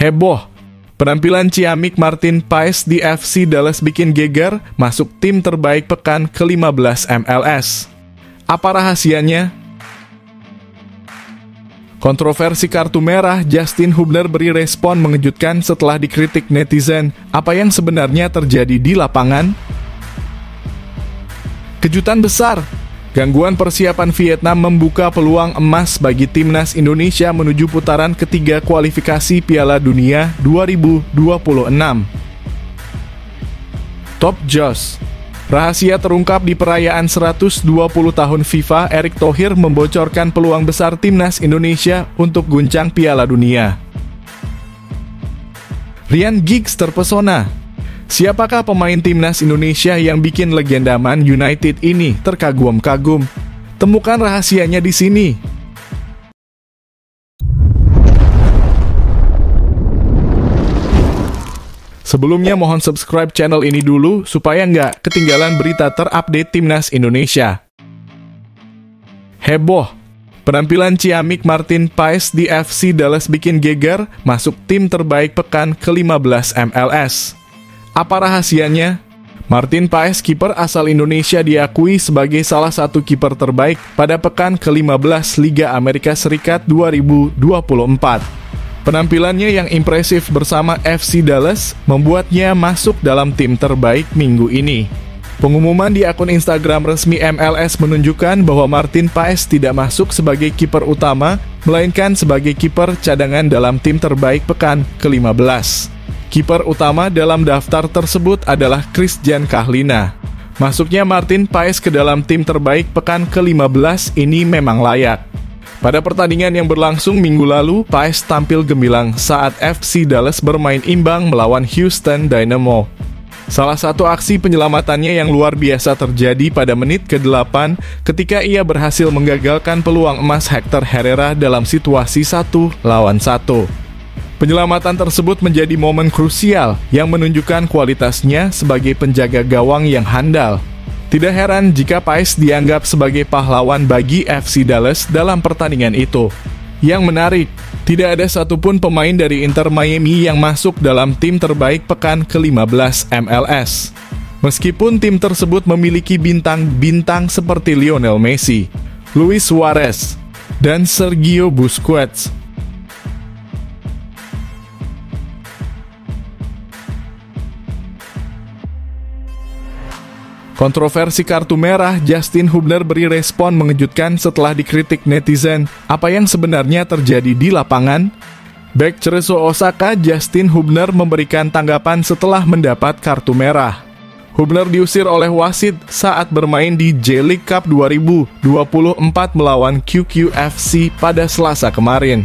Heboh. Penampilan ciamik Martin Paes di FC Dallas bikin geger, masuk tim terbaik pekan ke-15 MLS. Apa rahasianya? Kontroversi kartu merah, Justin Hubner beri respon mengejutkan setelah dikritik netizen. Apa yang sebenarnya terjadi di lapangan? Kejutan besar. Gangguan persiapan Vietnam membuka peluang emas bagi timnas Indonesia menuju putaran ketiga kualifikasi Piala Dunia 2026. Top Joss. Rahasia terungkap di perayaan 120 tahun FIFA, Erick Thohir membocorkan peluang besar timnas Indonesia untuk guncang Piala Dunia. Ryan Giggs terpesona. Siapakah pemain timnas Indonesia yang bikin legenda Man United ini terkagum-kagum? Temukan rahasianya di sini. Sebelumnya mohon subscribe channel ini dulu supaya nggak ketinggalan berita terupdate timnas Indonesia. Heboh. Penampilan ciamik Martin Paes di FC Dallas bikin geger, masuk tim terbaik pekan ke-15 MLS. Apa rahasianya? Martin Paes, kiper asal Indonesia, diakui sebagai salah satu kiper terbaik pada pekan ke-15 Liga Amerika Serikat 2024. Penampilannya yang impresif bersama FC Dallas membuatnya masuk dalam tim terbaik minggu ini. Pengumuman di akun Instagram resmi MLS menunjukkan bahwa Martin Paes tidak masuk sebagai kiper utama, melainkan sebagai kiper cadangan dalam tim terbaik pekan ke-15. Kiper utama dalam daftar tersebut adalah Christian Kahlina. Masuknya Martin Paes ke dalam tim terbaik pekan ke-15 ini memang layak. Pada pertandingan yang berlangsung minggu lalu, Paes tampil gemilang saat FC Dallas bermain imbang melawan Houston Dynamo. Salah satu aksi penyelamatannya yang luar biasa terjadi pada menit ke-8 ketika ia berhasil menggagalkan peluang emas Hector Herrera dalam situasi 1-1. Penyelamatan tersebut menjadi momen krusial yang menunjukkan kualitasnya sebagai penjaga gawang yang handal. Tidak heran jika Paes dianggap sebagai pahlawan bagi FC Dallas dalam pertandingan itu. Yang menarik, tidak ada satupun pemain dari Inter Miami yang masuk dalam tim terbaik pekan ke-15 MLS. Meskipun tim tersebut memiliki bintang-bintang seperti Lionel Messi, Luis Suarez, dan Sergio Busquets. Kontroversi kartu merah, Justin Hubner beri respon mengejutkan setelah dikritik netizen. Apa yang sebenarnya terjadi di lapangan? Bek Cerezo Osaka, Justin Hubner memberikan tanggapan setelah mendapat kartu merah. Hubner diusir oleh wasit saat bermain di J-League Cup 2024 melawan QQFC pada Selasa kemarin.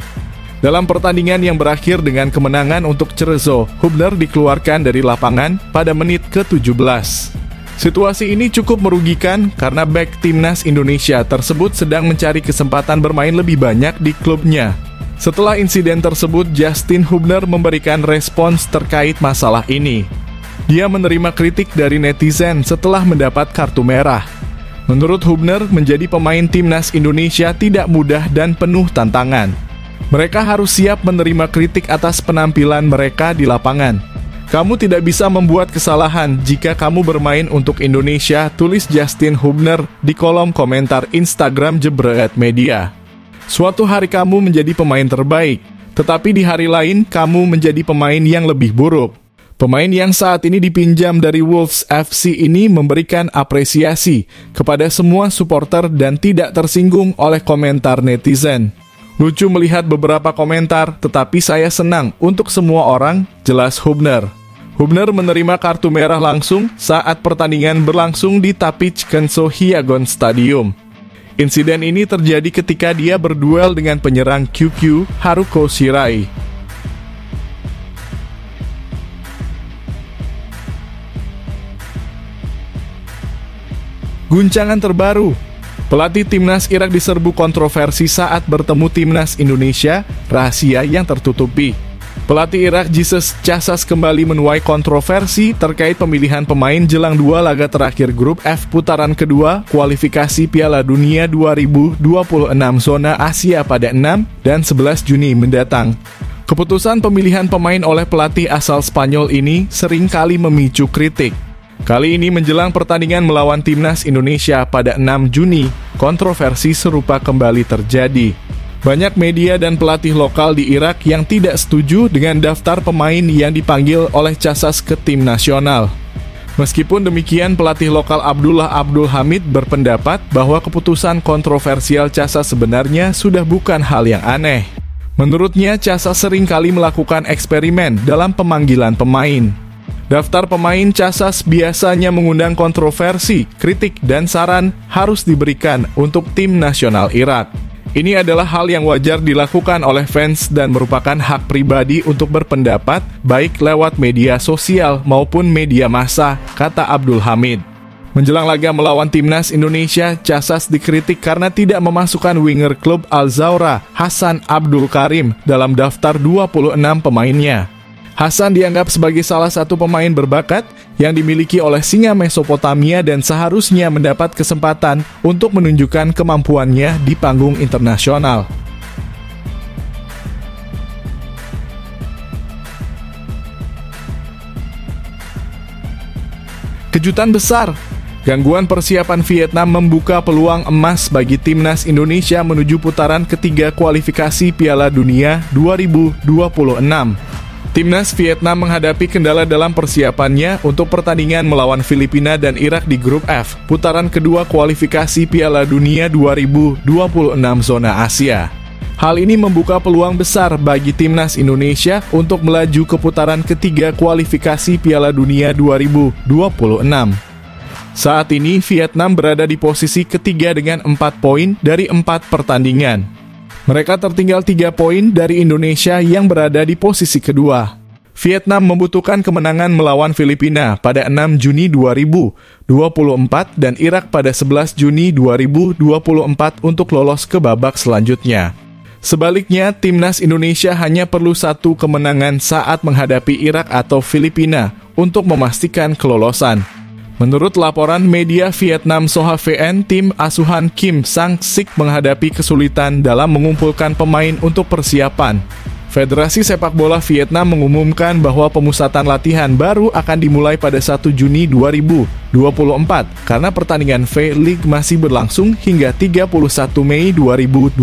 Dalam pertandingan yang berakhir dengan kemenangan untuk Cerezo, Hubner dikeluarkan dari lapangan pada menit ke-17. Situasi ini cukup merugikan karena bek timnas Indonesia tersebut sedang mencari kesempatan bermain lebih banyak di klubnya. Setelah insiden tersebut, Justin Hubner memberikan respons terkait masalah ini. Dia menerima kritik dari netizen setelah mendapat kartu merah. Menurut Hubner, menjadi pemain timnas Indonesia tidak mudah dan penuh tantangan. Mereka harus siap menerima kritik atas penampilan mereka di lapangan. Kamu tidak bisa membuat kesalahan jika kamu bermain untuk Indonesia, tulis Justin Hubner di kolom komentar Instagram Jebret Media. Suatu hari kamu menjadi pemain terbaik, tetapi di hari lain kamu menjadi pemain yang lebih buruk. Pemain yang saat ini dipinjam dari Wolves FC ini memberikan apresiasi kepada semua supporter dan tidak tersinggung oleh komentar netizen. Lucu melihat beberapa komentar, tetapi saya senang untuk semua orang, jelas Hubner. Hubner menerima kartu merah langsung saat pertandingan berlangsung di Tapich Kenso Hyagon Stadium. Insiden ini terjadi ketika dia berduel dengan penyerang QQ Haruko Shirai. Guncangan terbaru. Pelatih timnas Irak diserbu kontroversi saat bertemu timnas Indonesia, rahasia yang tertutupi. Pelatih Irak Jesus Casas kembali menuai kontroversi terkait pemilihan pemain jelang dua laga terakhir grup F putaran kedua kualifikasi Piala Dunia 2026 zona Asia pada 6 dan 11 Juni mendatang. Keputusan pemilihan pemain oleh pelatih asal Spanyol ini seringkali memicu kritik. Kali ini menjelang pertandingan melawan Timnas Indonesia pada 6 Juni, kontroversi serupa kembali terjadi. Banyak media dan pelatih lokal di Irak yang tidak setuju dengan daftar pemain yang dipanggil oleh Casas ke tim nasional. Meskipun demikian, pelatih lokal Abdullah Abdul Hamid berpendapat bahwa keputusan kontroversial Casas sebenarnya sudah bukan hal yang aneh. Menurutnya, Casas seringkali melakukan eksperimen dalam pemanggilan pemain. Daftar pemain Casas biasanya mengundang kontroversi, kritik, dan saran harus diberikan untuk tim nasional Irak. Ini adalah hal yang wajar dilakukan oleh fans dan merupakan hak pribadi untuk berpendapat, baik lewat media sosial maupun media massa, kata Abdul Hamid. Menjelang laga melawan Timnas Indonesia, Casas dikritik karena tidak memasukkan winger klub Al-Zawra, Hasan Abdul Karim, dalam daftar 26 pemainnya. Hasan dianggap sebagai salah satu pemain berbakat yang dimiliki oleh Singa Mesopotamia dan seharusnya mendapat kesempatan untuk menunjukkan kemampuannya di panggung internasional. Kejutan besar. Gangguan persiapan Vietnam membuka peluang emas bagi Timnas Indonesia menuju putaran ketiga kualifikasi Piala Dunia 2026. Timnas Vietnam menghadapi kendala dalam persiapannya untuk pertandingan melawan Filipina dan Irak di grup F, putaran kedua kualifikasi Piala Dunia 2026 zona Asia. Hal ini membuka peluang besar bagi Timnas Indonesia untuk melaju ke putaran ketiga kualifikasi Piala Dunia 2026. Saat ini, Vietnam berada di posisi ketiga dengan 4 poin dari 4 pertandingan. Mereka tertinggal 3 poin dari Indonesia yang berada di posisi kedua. Vietnam membutuhkan kemenangan melawan Filipina pada 6 Juni 2024 dan Irak pada 11 Juni 2024 untuk lolos ke babak selanjutnya. Sebaliknya, Timnas Indonesia hanya perlu 1 kemenangan saat menghadapi Irak atau Filipina untuk memastikan kelolosan. Menurut laporan media Vietnam Soha VN, tim asuhan Kim Sang-sik menghadapi kesulitan dalam mengumpulkan pemain untuk persiapan. Federasi Sepak Bola Vietnam mengumumkan bahwa pemusatan latihan baru akan dimulai pada 1 Juni 2024 karena pertandingan V-League masih berlangsung hingga 31 Mei 2024.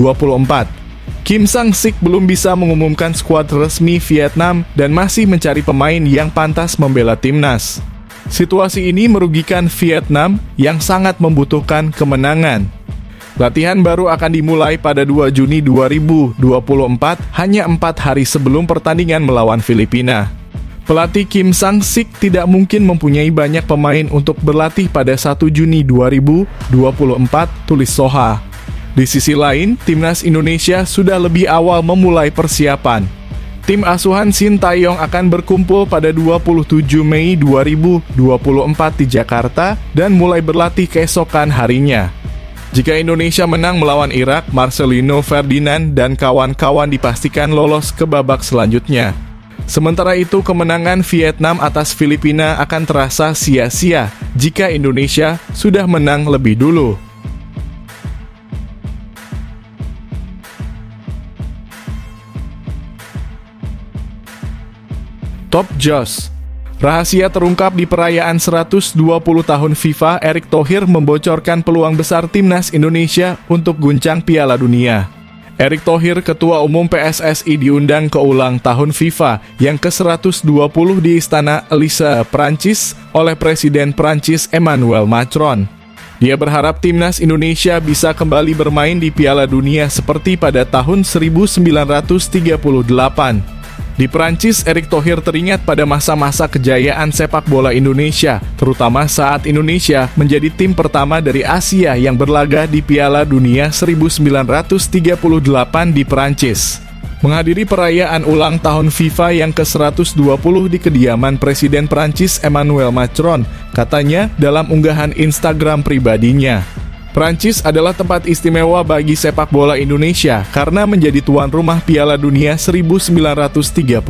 Kim Sang-sik belum bisa mengumumkan skuad resmi Vietnam dan masih mencari pemain yang pantas membela timnas. Situasi ini merugikan Vietnam yang sangat membutuhkan kemenangan. Latihan baru akan dimulai pada 2 Juni 2024, hanya 4 hari sebelum pertandingan melawan Filipina. Pelatih Kim Sang-sik tidak mungkin mempunyai banyak pemain untuk berlatih pada 1 Juni 2024, tulis Soha. Di sisi lain, Timnas Indonesia sudah lebih awal memulai persiapan. Tim asuhan Shin Tae-yong akan berkumpul pada 27 Mei 2024 di Jakarta dan mulai berlatih keesokan harinya. Jika Indonesia menang melawan Irak, Marcelino Ferdinand dan kawan-kawan dipastikan lolos ke babak selanjutnya. Sementara itu, kemenangan Vietnam atas Filipina akan terasa sia-sia jika Indonesia sudah menang lebih dulu. Top Joss. Rahasia terungkap di perayaan 120 tahun FIFA, Erick Thohir membocorkan peluang besar Timnas Indonesia untuk guncang Piala Dunia. Erick Thohir, Ketua Umum PSSI, diundang ke ulang tahun FIFA yang ke-120 di Istana Elysée, Prancis oleh Presiden Prancis Emmanuel Macron. Dia berharap Timnas Indonesia bisa kembali bermain di Piala Dunia seperti pada tahun 1938. Di Prancis, Erick Thohir teringat pada masa-masa kejayaan sepak bola Indonesia, terutama saat Indonesia menjadi tim pertama dari Asia yang berlaga di Piala Dunia 1938 di Prancis. Menghadiri perayaan ulang tahun FIFA yang ke-120 di kediaman Presiden Prancis Emmanuel Macron, katanya dalam unggahan Instagram pribadinya. Prancis adalah tempat istimewa bagi sepak bola Indonesia karena menjadi tuan rumah Piala Dunia 1938.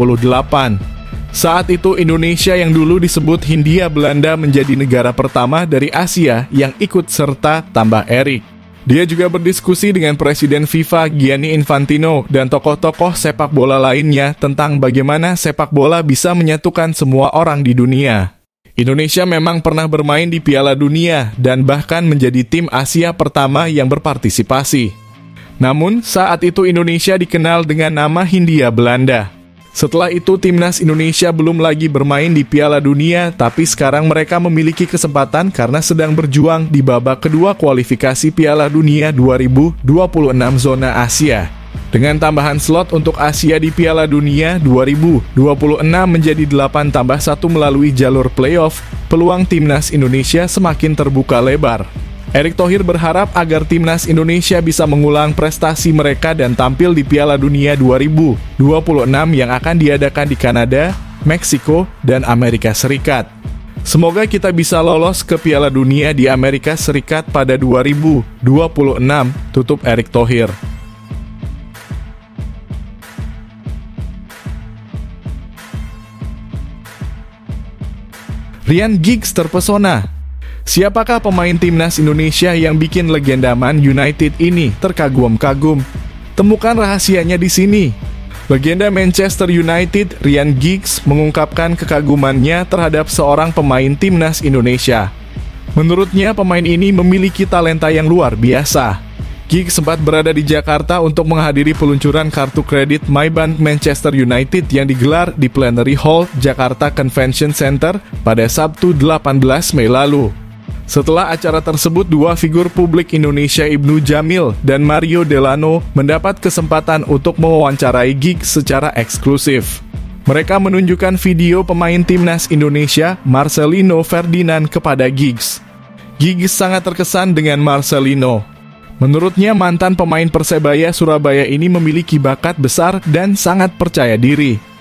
Saat itu Indonesia yang dulu disebut Hindia Belanda menjadi negara pertama dari Asia yang ikut serta, tambah Erick. Dia juga berdiskusi dengan Presiden FIFA Gianni Infantino dan tokoh-tokoh sepak bola lainnya tentang bagaimana sepak bola bisa menyatukan semua orang di dunia. Indonesia memang pernah bermain di Piala Dunia dan bahkan menjadi tim Asia pertama yang berpartisipasi. Namun, saat itu Indonesia dikenal dengan nama Hindia Belanda. Setelah itu, timnas Indonesia belum lagi bermain di Piala Dunia, tapi sekarang mereka memiliki kesempatan karena sedang berjuang di babak kedua kualifikasi Piala Dunia 2026 zona Asia. Dengan tambahan slot untuk Asia di Piala Dunia 2026 menjadi 8+1 melalui jalur playoff, peluang timnas Indonesia semakin terbuka lebar. Erick Thohir berharap agar timnas Indonesia bisa mengulang prestasi mereka dan tampil di Piala Dunia 2026 yang akan diadakan di Kanada, Meksiko, dan Amerika Serikat. Semoga kita bisa lolos ke Piala Dunia di Amerika Serikat pada 2026, tutup Erick Thohir. Ryan Giggs terpesona. Siapakah pemain timnas Indonesia yang bikin legenda Man United ini terkagum-kagum? Temukan rahasianya di sini. Legenda Manchester United, Ryan Giggs, mengungkapkan kekagumannya terhadap seorang pemain timnas Indonesia. Menurutnya, pemain ini memiliki talenta yang luar biasa. Giggs sempat berada di Jakarta untuk menghadiri peluncuran kartu kredit MyBank Manchester United yang digelar di Plenary Hall, Jakarta Convention Center pada Sabtu 18 Mei lalu. Setelah acara tersebut, dua figur publik Indonesia Ibnu Jamil dan Mario Delano mendapat kesempatan untuk mewawancarai Giggs secara eksklusif. Mereka menunjukkan video pemain timnas Indonesia, Marcelino Ferdinand, kepada Giggs. Giggs sangat terkesan dengan Marcelino. Menurutnya, mantan pemain Persebaya Surabaya ini memiliki bakat besar dan sangat percaya diri.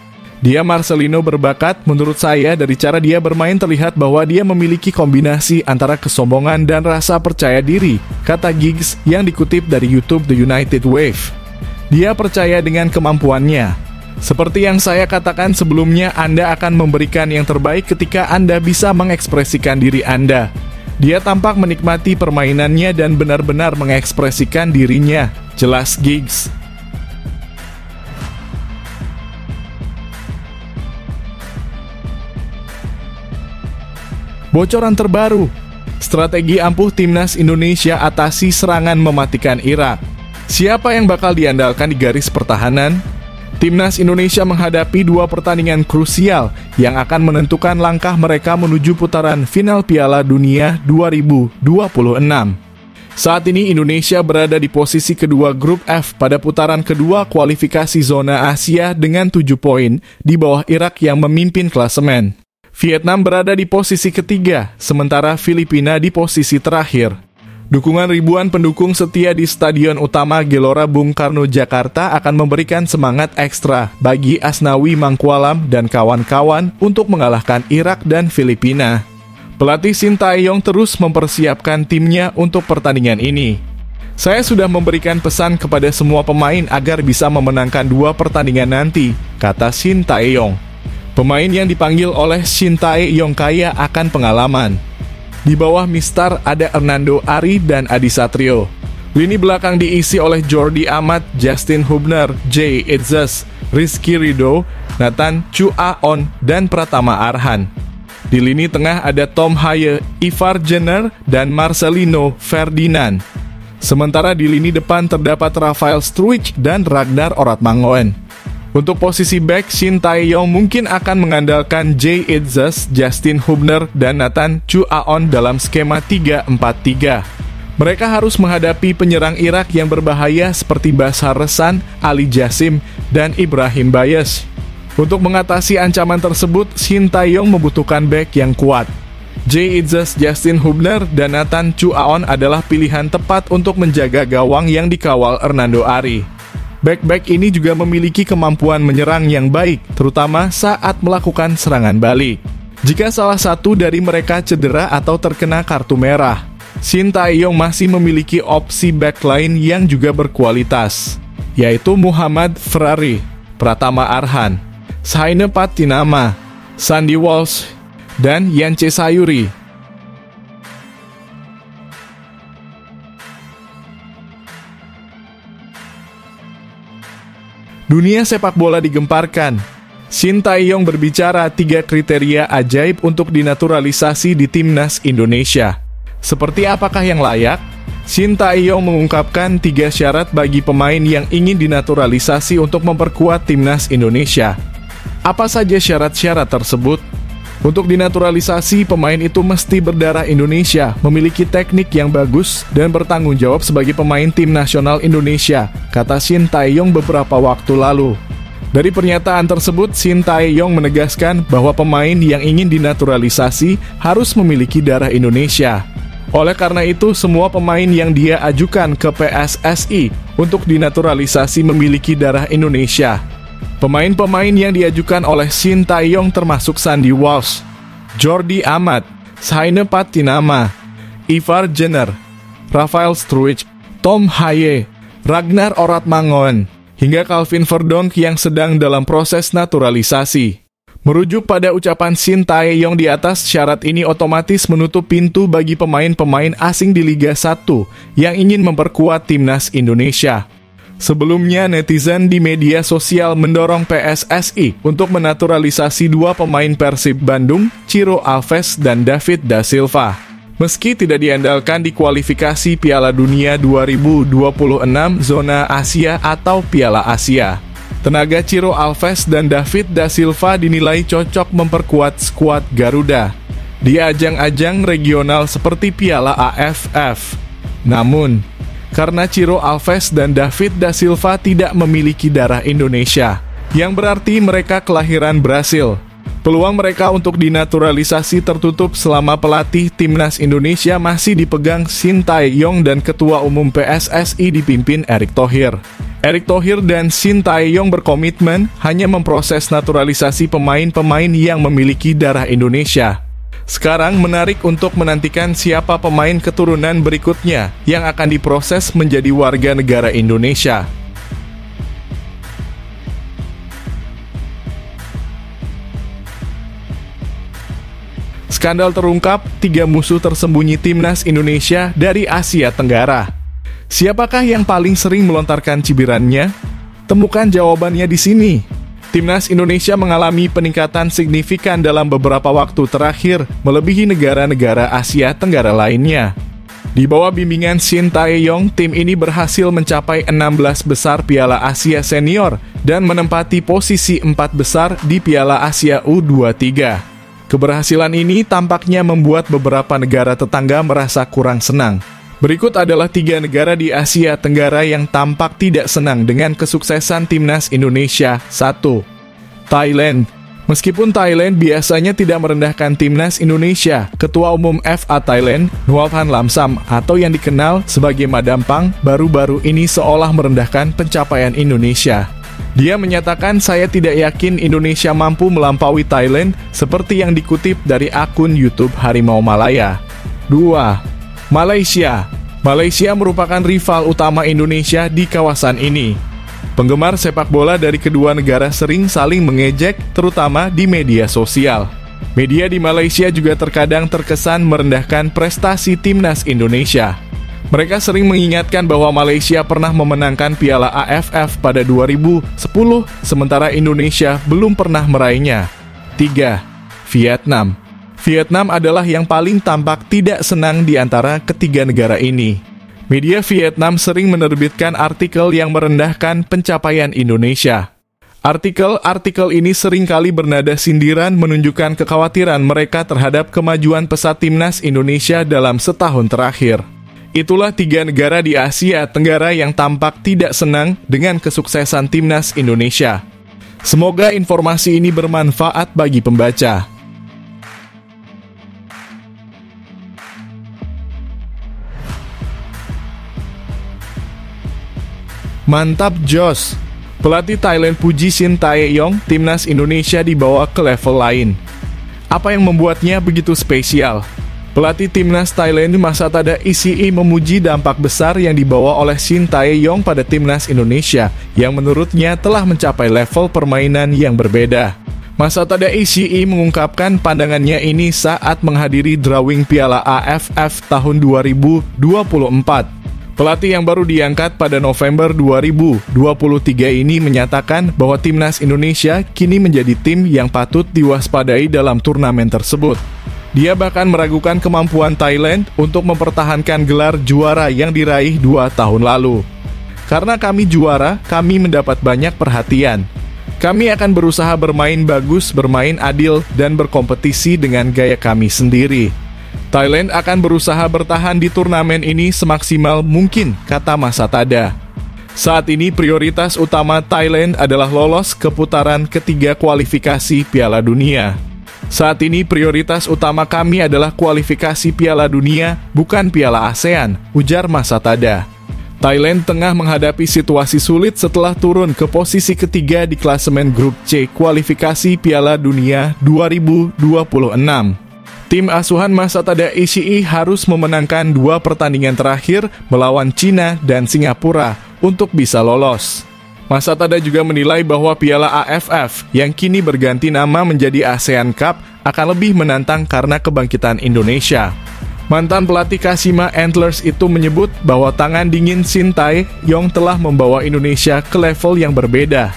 Dia Marcelino berbakat, menurut saya dari cara dia bermain terlihat bahwa dia memiliki kombinasi antara kesombongan dan rasa percaya diri, kata Giggs yang dikutip dari YouTube The United Wave. Dia percaya dengan kemampuannya. Seperti yang saya katakan sebelumnya, Anda akan memberikan yang terbaik ketika Anda bisa mengekspresikan diri Anda. Dia tampak menikmati permainannya dan benar-benar mengekspresikan dirinya, jelas Giggs. Bocoran terbaru, strategi ampuh timnas Indonesia atasi serangan mematikan Irak. Siapa yang bakal diandalkan di garis pertahanan? Timnas Indonesia menghadapi dua pertandingan krusial yang akan menentukan langkah mereka menuju putaran final Piala Dunia 2026. Saat ini Indonesia berada di posisi kedua grup F pada putaran kedua kualifikasi zona Asia dengan 7 poin di bawah Irak yang memimpin klasemen. Vietnam berada di posisi ketiga, sementara Filipina di posisi terakhir. Dukungan ribuan pendukung setia di Stadion Utama Gelora Bung Karno, Jakarta akan memberikan semangat ekstra bagi Asnawi Mangkualam dan kawan-kawan untuk mengalahkan Irak dan Filipina. Pelatih Sintayong terus mempersiapkan timnya untuk pertandingan ini. Saya sudah memberikan pesan kepada semua pemain agar bisa memenangkan dua pertandingan nanti, kata Sintayong. Pemain yang dipanggil oleh Sintayong kaya akan pengalaman. Di bawah Mistar ada Hernando Ari dan Adi Satrio. Lini belakang diisi oleh Jordi Amat, Justin Hubner, Jay Itzes, Rizky Ridho, Nathan Chu Aon, dan Pratama Arhan. Di lini tengah ada Tom Haye, Ivar Jenner, dan Marcelino Ferdinand. Sementara di lini depan terdapat Rafael Struijk dan Ragnar Oratmangoen. Untuk posisi back, Sintayong mungkin akan mengandalkan Jay Itzes, Justin Hubner, dan Nathan Chu Aon dalam skema 3-4-3. Mereka harus menghadapi penyerang Irak yang berbahaya seperti Bashar Ressan, Ali Jassim, dan Ibrahim Bayes. Untuk mengatasi ancaman tersebut, Sintayong membutuhkan back yang kuat. Jay Itzes, Justin Hubner, dan Nathan Chu Aon adalah pilihan tepat untuk menjaga gawang yang dikawal Hernando Ari. Back-back ini juga memiliki kemampuan menyerang yang baik, terutama saat melakukan serangan balik. Jika salah satu dari mereka cedera atau terkena kartu merah, Sintayong masih memiliki opsi backline yang juga berkualitas, yaitu Muhammad Ferrari, Pratama Arhan, Saine Patinama, Sandy Walsh, dan Yance Sayuri. Dunia sepak bola digemparkan. Shin Tae-yong berbicara 3 kriteria ajaib untuk dinaturalisasi di timnas Indonesia. Seperti apakah yang layak? Shin Tae-yong mengungkapkan 3 syarat bagi pemain yang ingin dinaturalisasi untuk memperkuat timnas Indonesia. Apa saja syarat-syarat tersebut? Untuk dinaturalisasi, pemain itu mesti berdarah Indonesia, memiliki teknik yang bagus, dan bertanggung jawab sebagai pemain tim nasional Indonesia, kata Shin Tae-yong beberapa waktu lalu. Dari pernyataan tersebut, Shin Tae-yong menegaskan bahwa pemain yang ingin dinaturalisasi harus memiliki darah Indonesia. Oleh karena itu, semua pemain yang dia ajukan ke PSSI untuk dinaturalisasi memiliki darah Indonesia. Pemain-pemain yang diajukan oleh Shin Tae-yong termasuk Sandy Walsh, Jordi Amat, Saine Patinama, Ivar Jenner, Rafael Struijk, Tom Haye, Ragnar Oratmangoen, hingga Calvin Verdonk yang sedang dalam proses naturalisasi. Merujuk pada ucapan Shin Tae-yong di atas, syarat ini otomatis menutup pintu bagi pemain-pemain asing di Liga 1 yang ingin memperkuat timnas Indonesia. Sebelumnya, netizen di media sosial mendorong PSSI untuk menaturalisasi 2 pemain Persib Bandung, Ciro Alves dan David da Silva. Meski tidak diandalkan di kualifikasi Piala Dunia 2026 Zona Asia atau Piala Asia. Tenaga Ciro Alves dan David da Silva dinilai cocok memperkuat skuad Garuda di ajang-ajang regional seperti Piala AFF. Namun, karena Ciro Alves dan David da Silva tidak memiliki darah Indonesia, yang berarti mereka kelahiran Brasil, peluang mereka untuk dinaturalisasi tertutup selama pelatih timnas Indonesia masih dipegang Shin Tae-yong dan Ketua Umum PSSI dipimpin Erick Thohir. Erick Thohir dan Shin Tae-yong berkomitmen hanya memproses naturalisasi pemain-pemain yang memiliki darah Indonesia. Sekarang menarik untuk menantikan siapa pemain keturunan berikutnya yang akan diproses menjadi warga negara Indonesia. Skandal terungkap, 3 musuh tersembunyi timnas Indonesia dari Asia Tenggara. Siapakah yang paling sering melontarkan cibirannya? Temukan jawabannya di sini. Timnas Indonesia mengalami peningkatan signifikan dalam beberapa waktu terakhir, melebihi negara-negara Asia Tenggara lainnya. Di bawah bimbingan Shin Tae-yong, tim ini berhasil mencapai 16 besar Piala Asia Senior dan menempati posisi 4 besar di Piala Asia U23. Keberhasilan ini tampaknya membuat beberapa negara tetangga merasa kurang senang. Berikut adalah 3 negara di Asia Tenggara yang tampak tidak senang dengan kesuksesan timnas Indonesia. 1. Thailand. Meskipun Thailand biasanya tidak merendahkan timnas Indonesia, Ketua Umum FA Thailand, Nualphan Lamsam, atau yang dikenal sebagai Madam Pang, baru-baru ini seolah merendahkan pencapaian Indonesia. Dia menyatakan, "Saya tidak yakin Indonesia mampu melampaui Thailand," seperti yang dikutip dari akun YouTube Harimau Malaya. 2. Malaysia. Malaysia merupakan rival utama Indonesia di kawasan ini. Penggemar sepak bola dari kedua negara sering saling mengejek, terutama di media sosial. Media di Malaysia juga terkadang terkesan merendahkan prestasi timnas Indonesia. Mereka sering mengingatkan bahwa Malaysia pernah memenangkan Piala AFF pada 2010, sementara Indonesia belum pernah meraihnya. 3. Vietnam. Vietnam adalah yang paling tampak tidak senang di antara ketiga negara ini. Media Vietnam sering menerbitkan artikel yang merendahkan pencapaian Indonesia. Artikel-artikel ini seringkali bernada sindiran, menunjukkan kekhawatiran mereka terhadap kemajuan pesat timnas Indonesia dalam setahun terakhir. Itulah 3 negara di Asia Tenggara yang tampak tidak senang dengan kesuksesan timnas Indonesia. Semoga informasi ini bermanfaat bagi pembaca. Mantap Jos. Pelatih Thailand puji Shin Tae-yong, timnas Indonesia dibawa ke level lain. Apa yang membuatnya begitu spesial? Pelatih timnas Thailand Masatada Isi memuji dampak besar yang dibawa oleh Shin Tae-yong pada timnas Indonesia, yang menurutnya telah mencapai level permainan yang berbeda. Masatada Isi mengungkapkan pandangannya ini saat menghadiri drawing Piala AFF tahun 2024. Pelatih yang baru diangkat pada November 2023 ini menyatakan bahwa timnas Indonesia kini menjadi tim yang patut diwaspadai dalam turnamen tersebut. Dia bahkan meragukan kemampuan Thailand untuk mempertahankan gelar juara yang diraih 2 tahun lalu. Karena kami juara, kami mendapat banyak perhatian. Kami akan berusaha bermain bagus, bermain adil, dan berkompetisi dengan gaya kami sendiri. Thailand akan berusaha bertahan di turnamen ini semaksimal mungkin, kata Masatada. Saat ini prioritas utama Thailand adalah lolos ke putaran ketiga kualifikasi Piala Dunia. Saat ini prioritas utama kami adalah kualifikasi Piala Dunia, bukan Piala ASEAN, ujar Masatada. Thailand tengah menghadapi situasi sulit setelah turun ke posisi ketiga di klasemen grup C kualifikasi Piala Dunia 2026. Tim asuhan Masatada Ishii harus memenangkan 2 pertandingan terakhir melawan Cina dan Singapura untuk bisa lolos. Masatada juga menilai bahwa Piala AFF yang kini berganti nama menjadi ASEAN Cup akan lebih menantang karena kebangkitan Indonesia. Mantan pelatih Kashima Antlers itu menyebut bahwa tangan dingin Shin Tae-yong telah membawa Indonesia ke level yang berbeda.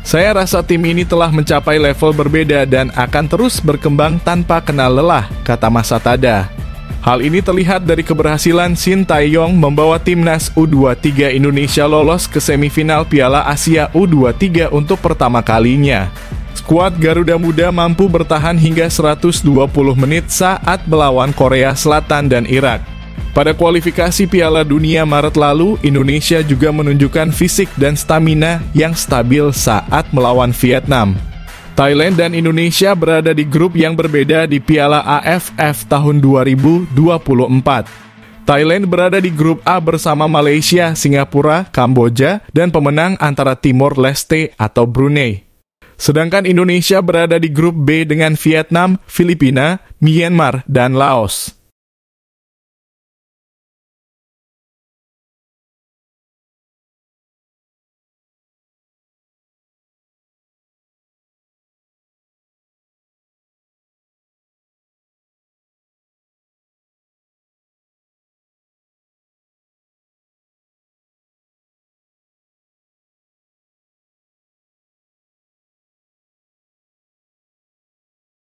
Saya rasa tim ini telah mencapai level berbeda dan akan terus berkembang tanpa kenal lelah, kata Masatada. Hal ini terlihat dari keberhasilan Shin Tae-yong membawa timnas U23 Indonesia lolos ke semifinal Piala Asia U23 untuk pertama kalinya. Skuad Garuda Muda mampu bertahan hingga 120 menit saat melawan Korea Selatan dan Irak. Pada kualifikasi Piala Dunia Maret lalu, Indonesia juga menunjukkan fisik dan stamina yang stabil saat melawan Vietnam. Thailand dan Indonesia berada di grup yang berbeda di Piala AFF tahun 2024. Thailand berada di grup A bersama Malaysia, Singapura, Kamboja, dan pemenang antara Timor Leste atau Brunei. Sedangkan Indonesia berada di grup B dengan Vietnam, Filipina, Myanmar, dan Laos.